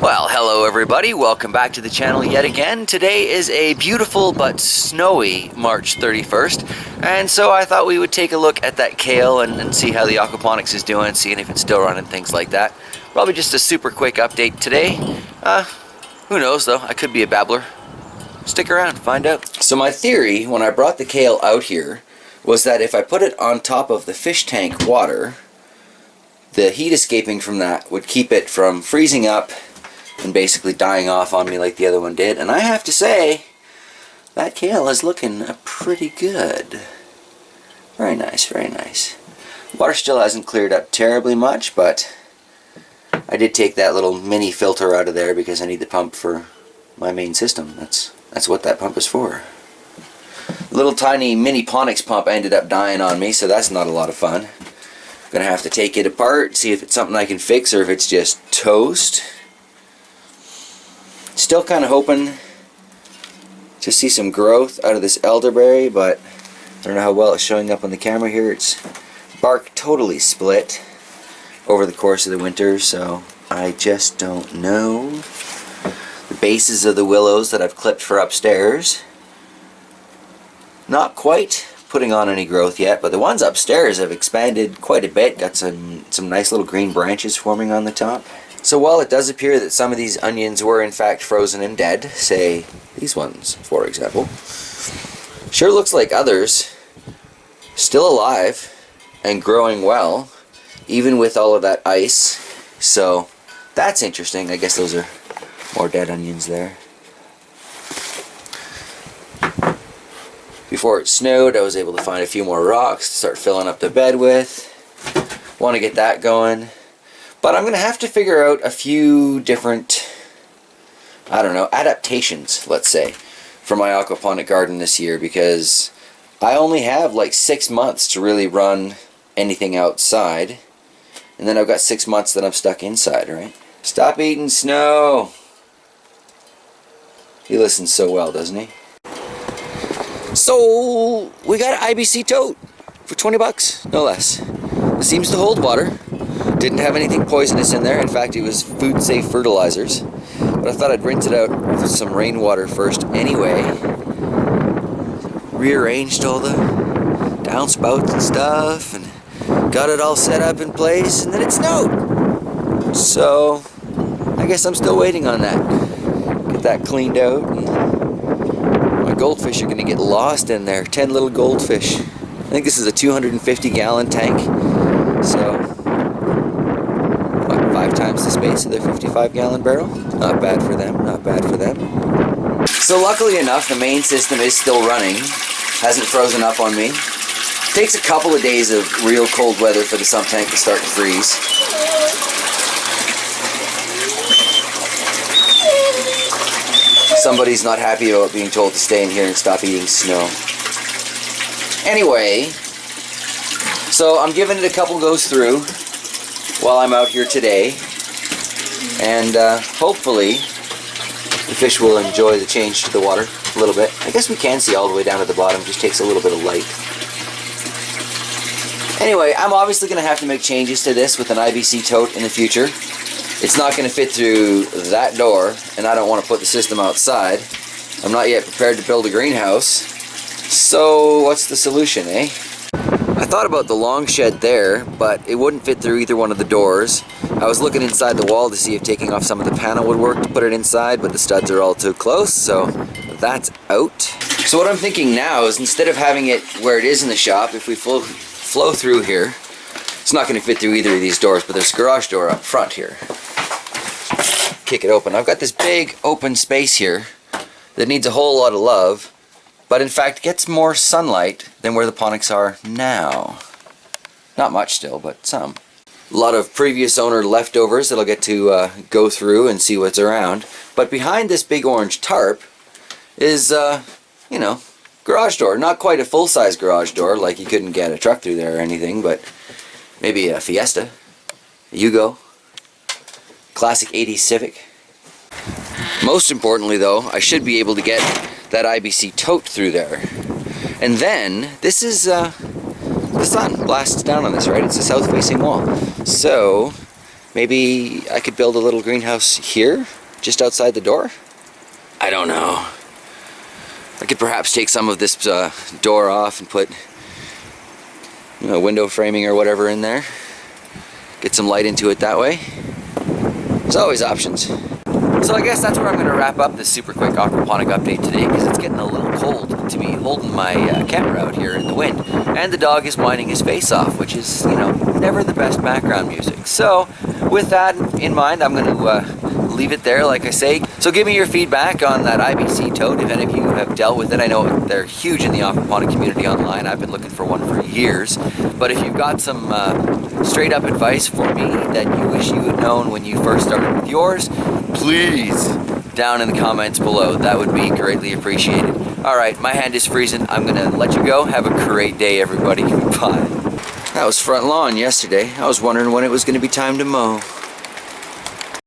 Well, hello everybody, welcome back to the channel yet again. Today is a beautiful but snowy March 31st, and so I thought we would take a look at that kale and see how the aquaponics is doing, seeing if it's still running, things like that. Probably just a super quick update today. Who knows though, I could be a babbler. Stick around, find out. So my theory when I brought the kale out here was that if I put it on top of the fish tank water, the heat escaping from that would keep it from freezing up and basically dying off on me like the other one did. And I have to say, that kale is looking pretty good. Very nice, very nice. Water still hasn't cleared up terribly much, but I did take that little mini filter out of there because I need the pump for my main system. That's what that pump is for. Little tiny mini ponics pump ended up dying on me, so that's not a lot of fun. Gonna have to take it apart, see if it's something I can fix or if it's just toast. Still kind of hoping to see some growth out of this elderberry, but I don't know how well it's showing up on the camera here. Its bark totally split over the course of the winter, so I just don't know. The bases of the willows that I've clipped for upstairs, not quite putting on any growth yet, but the ones upstairs have expanded quite a bit, got some nice little green branches forming on the top. So while it does appear that some of these onions were in fact frozen and dead, say these ones for example, sure looks like others still alive and growing well even with all of that ice, so that's interesting. I guess those are more dead onions there. Before it snowed, I was able to find a few more rocks to start filling up the bed with. Want to get that going. But I'm going to have to figure out a few different, I don't know, adaptations, let's say, for my aquaponic garden this year, because I only have like 6 months to really run anything outside. And then I've got 6 months that I'm stuck inside, right? Stop eating snow! He listens so well, doesn't he? So, we got an IBC tote for 20 bucks, no less. It seems to hold water. Didn't have anything poisonous in there. In fact, it was food-safe fertilizers. But I thought I'd rinse it out with some rainwater first anyway. Rearranged all the downspouts and stuff, and got it all set up in place, and then it snowed. So, I guess I'm still waiting on that. Get that cleaned out, and my goldfish are going to get lost in there. 10 little goldfish. I think this is a 250-gallon tank, so 5 times the space of their 55-gallon barrel. Not bad for them, not bad for them. So luckily enough, the main system is still running. Hasn't frozen up on me. Takes a couple of days of real cold weather for the sump tank to start to freeze. Somebody's not happy about being told to stay in here and stop eating snow. Anyway, so I'm giving it a couple goes through while I'm out here today, and hopefully the fish will enjoy the change to the water a little bit. I guess we can see all the way down to the bottom, it just takes a little bit of light. Anyway, I'm obviously going to have to make changes to this with an IBC tote in the future. It's not going to fit through that door, and I don't want to put the system outside. I'm not yet prepared to build a greenhouse. So what's the solution, eh? I thought about the long shed there, but it wouldn't fit through either one of the doors. I was looking inside the wall to see if taking off some of the panel would work to put it inside, but the studs are all too close, so that's out. So what I'm thinking now is, instead of having it where it is in the shop, if we flow through here, it's not going to fit through either of these doors, but there's a garage door up front here. Kick it open. I've got this big open space here that needs a whole lot of love, but in fact gets more sunlight than where the ponics are now. Not much still, but some. A lot of previous owner leftovers that I'll get to go through and see what's around. But behind this big orange tarp is, you know, garage door. Not quite a full-size garage door, like you couldn't get a truck through there or anything, but maybe a Fiesta, a Yugo, classic 80s Civic. Most importantly though, I should be able to get that IBC tote through there. And then, this is, the sun blasts down on this, right? It's a south-facing wall. So, Maybe I could build a little greenhouse here, just outside the door? I don't know. I could perhaps take some of this door off and put window framing or whatever in there. Get some light into it that way. There's always options. So I guess that's where I'm going to wrap up this super quick aquaponic update today, because it's getting a little cold to be holding my camera out here in the wind. And the dog is whining his face off, which is, never the best background music. So with that in mind, I'm going to leave it there, like I say. So give me your feedback on that IBC tote, if any of you have dealt with it. I know they're huge in the aquaponic community online. I've been looking for one for years. But if you've got some straight up advice for me that you wish you had known when you first started with yours, please, down in the comments below. That would be greatly appreciated. Alright, my hand is freezing. I'm going to let you go. Have a great day, everybody. Bye. That was front lawn yesterday. I was wondering when it was going to be time to mow.